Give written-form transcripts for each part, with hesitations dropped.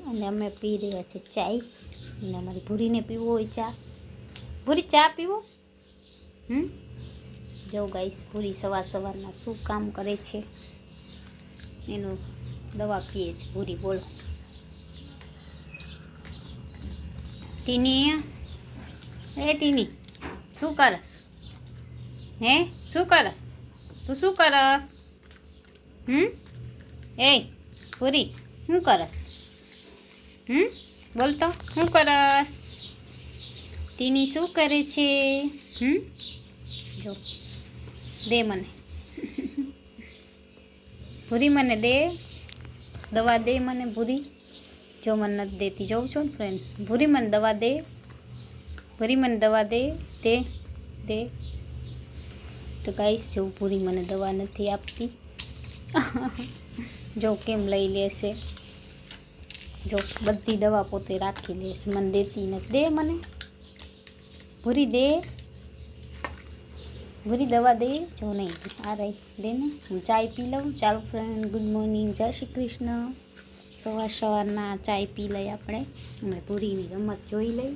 અને અમે પી રહ્યા છીએ ચાય. અને અમારી ભૂરીને પીવો હોય ચા. ભૂરી ચા પીવો? જો ગાઈસ ભૂરી સવારના શું કામ કરે છે એનું દવા પીએ છે ભૂરી. બોલો ટીની, એ ટીની શું કરસ? હે શું કરસ તું? શું કરસ? એ ભૂરી શું કરસ? બોલતો શું કરસ? ટીની શું કરે છે? જો દે મને ભૂરી, મને દે દવા, દે મને ભૂરી. જો મને નથી દેતી, જોઉં છો ને ફ્રેન્ડ. ભૂરી મને દવા દે, ભૂરી મને દવા દે, દે દે. તો ગાઈસ જો ભૂરી મને દવા નથી આપતી. જો કેમ લઈ લેશે, જો બધી દવા પોતે રાખી લેશે, મને દેતી નથી. દે મને ભૂરી, દે ભૂરી દવા દે. જો નહીં આ રહી, દે ને. હું ચાય પી લઉં. ચાલો ફ્રેન્ડ, ગુડ મોર્નિંગ, જય શ્રી કૃષ્ણ. સવારના ચાય પી લઈ આપણે. અમે ભૂરીની રમત જોઈ લઈ.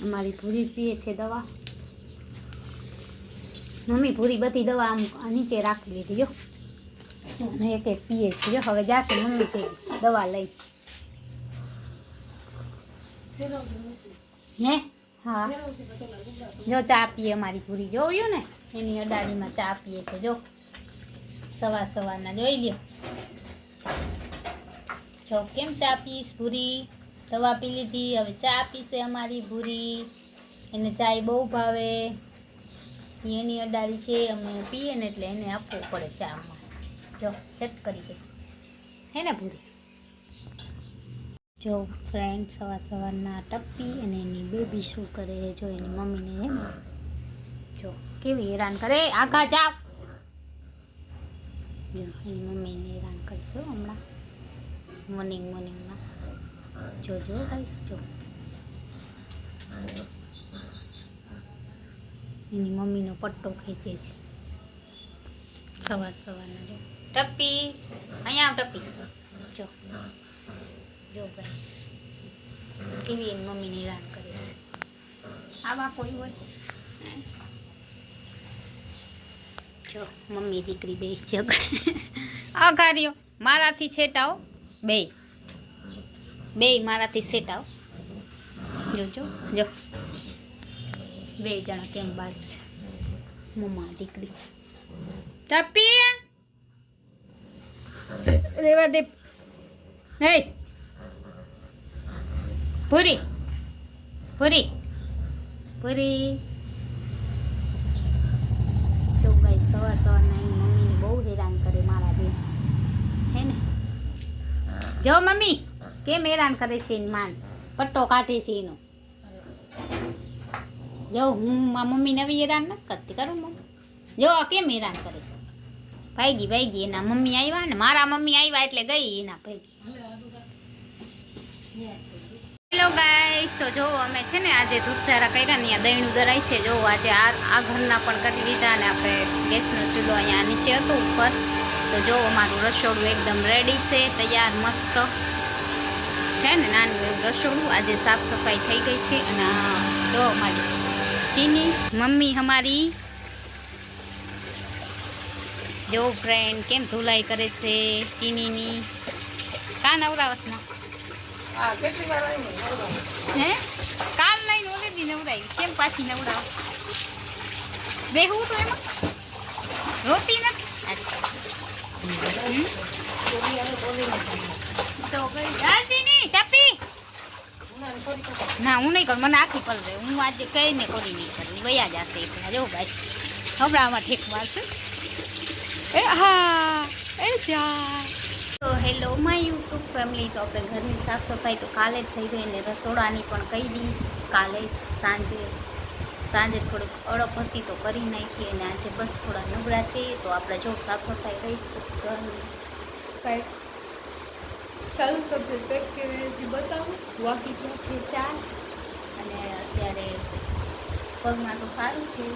અમારી ભૂરી પીએ છે દવા. મમ્મી ભૂરી બધી દવા આમ નીચે રાખી લીધી. જો એક એક પીએ છે. જો હવે જાશે મમ્મી કે દવા લઈ. હે હા, જો ચા પીએ અમારી ભૂરી. જોયું ને એની અડાડીમાં ચા પીએ છે. જો સવારના જોઈ લ્યો. જો કેમ ચા પીશ ભૂરી? દવા પી લીધી, હવે ચા પીશે અમારી ભૂરી. એને ચાય બહુ ભાવે. એની અડાડી છે, અમે પીએ ને એટલે એને આપવું પડે ચામાં. જો સેટ કરી દે, હે ને ભૂરી? જો ફ્રેન્ડ સવારના ટપ્પી અને એની બેબી શું કરે? જો એની મમ્મીને હે ને જો કેવી હેરાન કરે. આખા જાવ. જો એની મમ્મીને હેરાન કરશો હમણાં મોર્નિંગમાં. જોજો ગાઈસ, જો એની મમ્મીનો પટ્ટો ખેંચે છે સવારના. જો ટપ્પી, અહીંયા આવ ટપ્પી. જો જો ગાઈસ કેવી એની મમ્મીને હેરાન કરે છે. આવા કોઈ હોય? જો મમ્મી દીકરી બે જગ અઘાર્યો. મારાથી છેટાઓ બે મારાથી છેટાઓ. જોજો જો બે જણા કેમ બાદ છે મમ્મા દીકરી. ટપ્પી રેવા દે. હે ભૂરી, ભૂરી, ભૂરી. જો ગાઈસ સવારના એની મમ્મીને બહુ હેરાન કરે મારા બેન, હે ને? જો મમ્મી કેમ હેરાન કરે છે એની માન? પટ્ટો કાઢે છે એનો. જો હું મારા મમ્મીને આવી હેરાન નથી કરતી, કરું મમ્મી? જો કેમ હેરાન કરે છે? ભાગી એના મમ્મી આવ્યા ને, મારા મમ્મી આવ્યા એટલે ગઈ એના ભાગી. હેલો ગાઈસ, તો જો અમે છે ને આજે દૂધસારા કર્યા ને દહીંનું દરાય છે. જો આજે આ ઘરના પણ કરી દીધા અને આપણે ગેસનો ચૂલો અહીંયા નીચે હતો ઉપર. તો જો અમારું રસોડું એકદમ રેડી છે, તૈયાર મસ્ત છે ને, નાનું એવું રસોડું. આજે સાફ સફાઈ થઈ ગઈ છે. અને જો અમારી ટીની મમ્મી અમારી જો ફ્રેન્ડ કેમ ધુલાઈ કરે છે ટીનીની. કા નવરાવસના હે કાલ લઈને ઓલે દી નવરાવી, કેમ પાછી નવડાવ? બેહું તો એમાં રોતી નથી. તો ચાપી ના હું નહીં કરું, મને આખી પલ રહે. હું આજે કઈને કરી નહીં કરું, વયા જશે એટલા. જો ગાઈસ હમણાં ઠેક મારશે. એ હા એ જા. તો હેલો માય યુટ્યુબ ફેમિલી. તો આપણે ઘરની સાફ સફાઈ તો કાલે જ થઈ ગઈ ને રસોડાની પણ કહી દી કાલે જ સાંજે થોડીક અડપ હતી તો કરી નાખી. અને આજે બસ થોડા નબળા છે તો આપણે જો સાફ સફાઈ કરી પછી ઘરની કાંઈ ચાલુ કરશે પેક કેવી રીતે બતાવું. વાકી ત્યાં છે ચાર અને અત્યારે પગમાં તો સારું છે,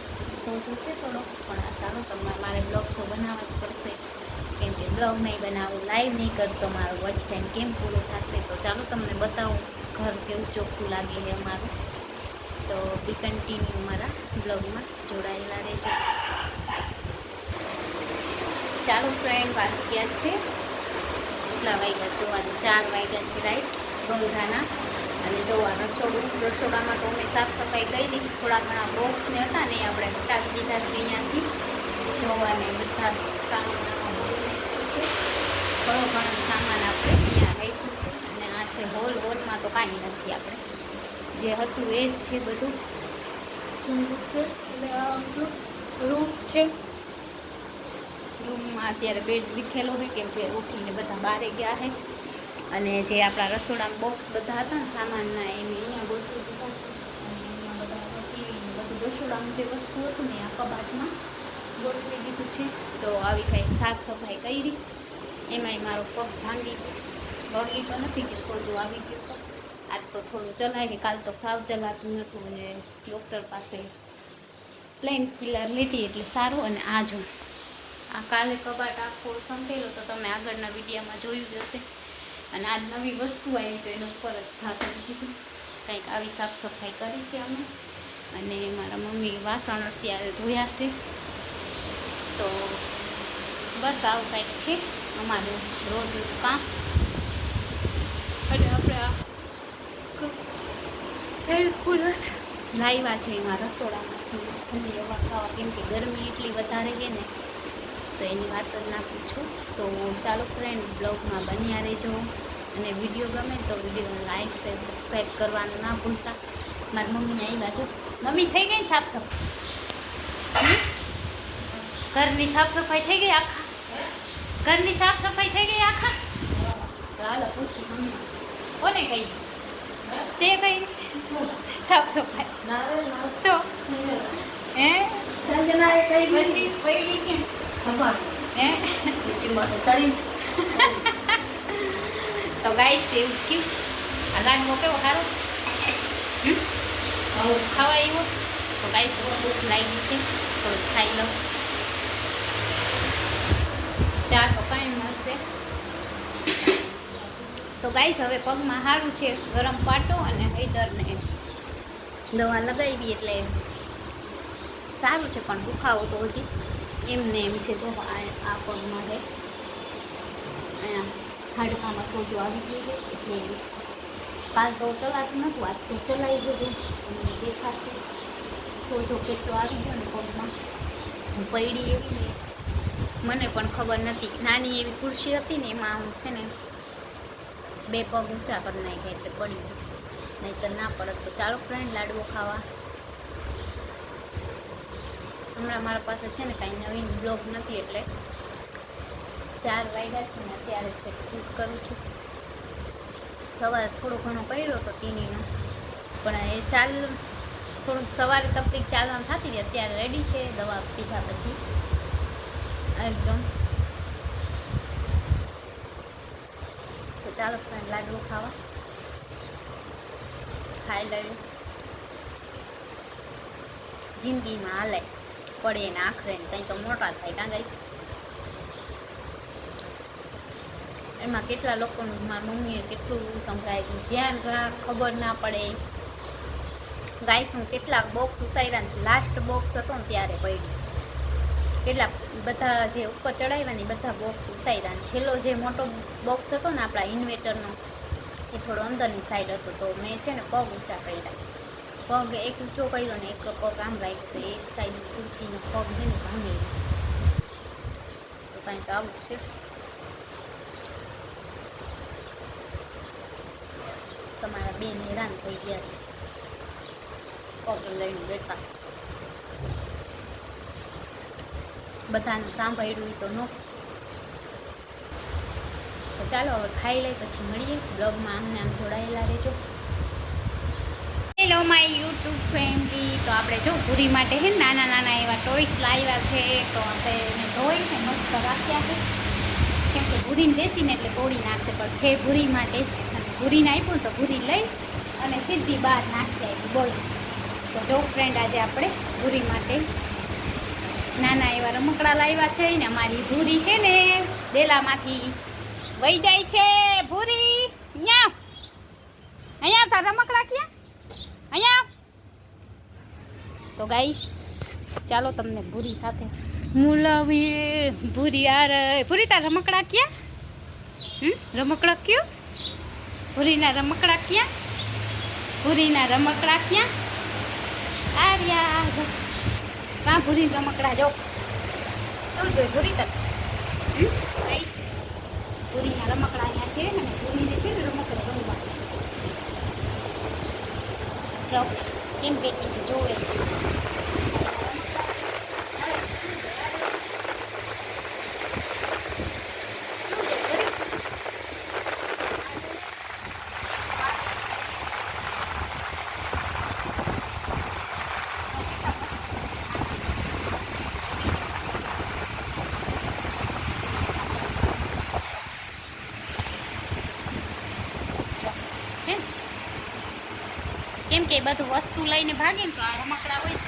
સૌથી છે થોડો, પણ ચાલો તમારે મારે બ્લોગ તો બનાવવા જ પડશે. કેમ કે બ્લોગ નહીં બનાવું, લાઈવ નહીં કરતો, મારો વોચ ટાઈમ કેમ પૂરો થશે. તો ચાલો તમને બતાવું ઘર કેવું ચોખ્ખું લાગે છે અમારું. તો બી કન્ટિન્યુ મારા બ્લોગમાં જોડાયેલા રહેજો. ચાલો ફ્રેન્ડ, વાગ્યા છે કેટલા વાગ્યા જોવાનું, 4 વાગ્યા છે રાઈટ ગંધાના. અને જોવા રસોડામાં તો અમે સાફ સફાઈ કરી. થોડા ઘણા બોક્સ ને હતા ને આપણે હટાવી દીધા છે અહીંયાથી. જોવાને બધા સામાન છે, થોડો ઘણો સામાન આપણે અહીંયા રાખ્યું છે. અને આ છે હોલમાં તો કાંઈ નથી, આપણે જે હતું એ જ છે બધું. રૂમ છે, રૂમમાં અત્યારે બેડ વિખેલો હોય કેમ કે ઉઠીને બધા બહાર ગયા છે. અને જે આપણા રસોડામાં બોક્સ બધા હતા ને સામાનના, એમ અહીંયા ગોઠવી દીધા છે. અને અહીંયા બધા ટીવી બધું રસોડામાં જે વસ્તુ હતું ને આ કબાટમાં ગોઠવી દીધું છે. તો આવી કંઈક સાફ સફાઈ કરી. એમાંય મારો પગ ભાંગી વળગી તો નથી કે સોજો આવી ગયો તો. આજ તો થોડું ચલાવી, કાલ તો સાવ ચલાતું નહોતું. અને ડૉક્ટર પાસે પ્લેન કિલર લીધી એટલે સારું. અને આ જો આ કાલે કબાટ આખો સંકેલો તો તમે આગળના વિડીયોમાં જોયું જ હશે. અને આ નવી વસ્તુ આવી તો એના ઉપર જ ઘા કરી દીધું. કંઈક આવી સાફ સફાઈ કરી છે અમે. અને મારા મમ્મી વાસણ અત્યારે ધોયા છે. તો બસ આવું કંઈક છે અમારું રોજનું કામ. અને આપણે આ એર કુલર લાવ્યા છે એમાં રસોડામાં ઠંડી હવા ખાવા, કેમ કે ગરમી એટલી વધારે છે ને, તો એની વાત જ ના પૂછું. તો ચાલો ફ્રેન્ડ, બ્લોગમાં બન્યા રહેજો. અને વિડીયો ગમે તો વિડીયોને લાઈક શેર સબસ્ક્રાઈબ કરવાનું ના ભૂલતા. મારી મમ્મીને આવી બાજુ મમ્મી થઈ ગઈ સાફ સફાઈ, ઘરની સાફ સફાઈ થઈ ગઈ આખા, ઘરની સાફ સફાઈ થઈ ગઈ આખા. તો હાલો પૂછી મમ્મી કોને કહી, તે કઈ સાફ સફાઈ તો હે સંજનાએ કઈ પછી પૈડી કેમ ખબર હે ચડી. તો ગાઈસ એવું થયું. આ લાડવો કેવો સારો ખાવા આવ્યો. તો ગાઈસ ભૂખ લાગી છે, થોડું ખાઈ લઉં. ચા તો કાંઈ મળશે. તો ગાઈસ હવે પગમાં સારું છે, ગરમ પાટો અને હૈદરને દવા લગાવી એટલે સારું છે. પણ દુખાવો તો હજી એમને એમ છે. જો આ પગમાં છે, અહીંયા હાડકામાં સોજો આવી ગઈ છે. એટલે કાલ તો ચલાતું નહોતું, આજ તો ચલાવી ગયું. અને દેખાશે સોજો કેટલો આવી ગયો ને પગમાં. હું પડી એવી ને મને પણ ખબર નથી. નાની એવી ખુરશી હતી ને એમાં હું છે ને 2 પગ ઊંચા કરી નાખ્યા એટલે પડી ગયું, નહીં તો ના પડત. તો ચાલો ફ્રેન્ડ, લાડવો ખાવા. હમણાં મારા પાસે છે ને કાંઈ નવીન બ્લોગ નથી એટલે 4 વાગ્યા છે ને અત્યારે છે શૂટ કરું છું. સવારે થોડો ઘણો કર્યો હતો ટીનીનો, પણ એ થોડુંક સવારે તકલીફ ચાલવાનું થતી હતી. અત્યારે રેડી છે દવા પીધા પછી એકદમ. તો ચાલો ફ્રેન્ડ, લાડવો ખાવા ખાઈ લઈએ. જિંદગીમાં હાલે પડે ને આખરે ને કંઈ તો મોટા થાય કાં ગાઈશ. એમાં કેટલા લોકોનું મારી મમ્મીએ કેટલું સંભળાવ્યું, ધ્યાન રાખ, ખબર ના પડે. ગાઈસ હું કેટલાક બોક્સ ઉતાર્યા ને, લાસ્ટ બોક્સ હતો ને ત્યારે પડી. કેટલા બધા જે ઉપર ચડાવ્યા ને બધા બોક્સ ઉતાર્યા ને છેલ્લો જે મોટો બોક્સ હતો ને આપણા ઇન્વેટરનો, એ થોડો અંદરની સાઈડ હતો. તો મેં છે ને પગ ઊંચા કર્યા, પગ એક ઊંચો કર્યો ને એક પગ આમ રાખ્યો. તો એક સાઈડ ખુરશીનો પગ છે ને ભાંગી ગયો. તો કાંઈક આવું છે. તમારા બેન હેરાન થઈ ગયા છે, પગ લઈને બેઠા. બધાનું સાંભળ્યું તો નો. તો ચાલો હવે ખાઈ લઈ પછી મળીએ. બ્લોગમાં આમને આમ જોડાયેલા રહેજો. Hello my YouTube family. તો આપણે જો ભૂરી માટે છે નાના નાના એવા ટોયસ લાવ્યા છે. તો આપણે એને ધોઈને મસ્ત રાખ્યા છે, કેમ કે ભૂરીને બેસીને એટલે તોડી નાખશે. પણ છે ભૂરી માટે જ. અને ભૂરીને આપ્યું તો ભૂરી લઈ અને સીધી બહાર નાખી આવી. બોલો. તો જો ફ્રેન્ડ, આજે આપણે ભૂરી માટે નાના એવા રમકડા લાવ્યા છે ને અમારી ભૂરી છે ને ડેલામાંથી વહી જાય છે. ભૂરી અહીંયા અહીંયા તાર રમકડા ક્યાં અહીંયા. તો ગાઈસ ચાલો તમને ભૂરી સાથે મુલાવી. ભૂરી યાર ભૂરી તાર રમકડા ક્યાં? રમકડા કયો? ભૂરીના રમકડા ક્યાં? ભૂરીના રમકડા ક્યાં? આર્યા જો કાં ભૂરી રમકડા જો શું જોઈએ ભૂરી તક ગાઈસ. ભૂરીના રમકડા અહીંયા છે અને ભૂરીને છે ને રમકડા રમવા જો કેમ બેઠી છે જોવે છે. કેમ કે બધું વસ્તુ લઈને ભાગે ને તો આ રમકડા હોય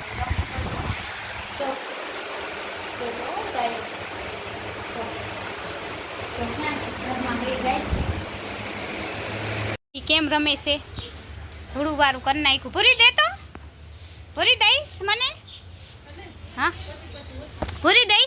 તો કેમ રમે છે થોડું વારું કરી નાખ્યું. ભૂરી દે તો ભૂરી દઈશ મને. હા ભૂરી દઈ